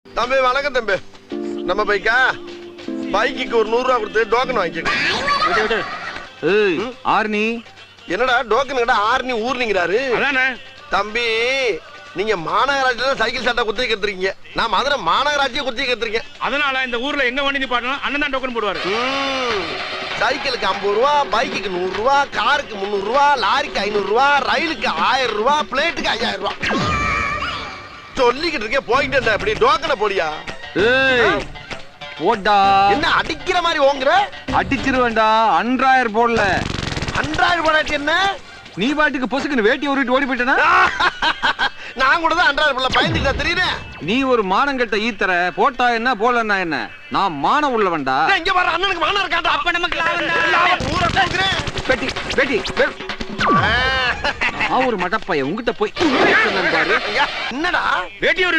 தம்பி வணக்கம் தம்பி. நம்ம பைக்கா பைக்கு ஒரு 100 ரூபா கொடுத்து டோக்கன் வாங்கிக்க. ஆர்னி என்னடா டோக்கன் கிட்ட ஆர்னி ஊர்னிங்கிறாரு. தம்பி நீங்க மாநகராட்சியில சைக்கிள் சட்டை குத்தி கத்துறீங்க, நான் மதுரை மாநகராட்சியை குத்தி கத்துறீங்க. அதனால இந்த ஊர்ல எங்க வண்டி நிப்பாட்டணும் அண்ணன் தான் டோக்கன் போடுவாரு. சைக்கிளுக்கு 50 ரூபா, பைக்குக்கு 100 ரூபா, காருக்கு 300 ரூபா, லாரிக்கு 500 ரூபா, ரயிலுக்கு 1000 ரூபா, பிளேட்டுக்கு 5000 ரூபா. சொல்லிக்கிட்டு இருக்கே போயிட்டு இப்படி டோக்கனை போடியா. போடா. என்ன அடிக்கிற மாதிரி ஓங்குற? அடிச்சிருவேண்டா. அன்றாயர் போடல. அன்றாயிரம் போடாட்டி என்ன? நீ பாட்டுக்கு பொசுக்குன்னு வேட்டி உருவிட்டு ஓடி போயிட்டனா? நான் கூட தான் அன்றாயிரம் போடல பயந்துட்டா தெரியுது. நீ ஒரு மானங்கட்ட ஈத்தற. போட்டா என்ன போலன்னா என்ன? நான் மானம் உள்ளவன்டா. இங்க பாரு அண்ணனுக்கு மானம் இருக்காடா. அப்ப நமக்கு லாபம் ஊரை தூக்குறேன். பெட்டி பெட்டி நான் ஒரு மடப்பைய உங்ககிட்ட போய் பாரு. என்னடா வேட்டி ஒரு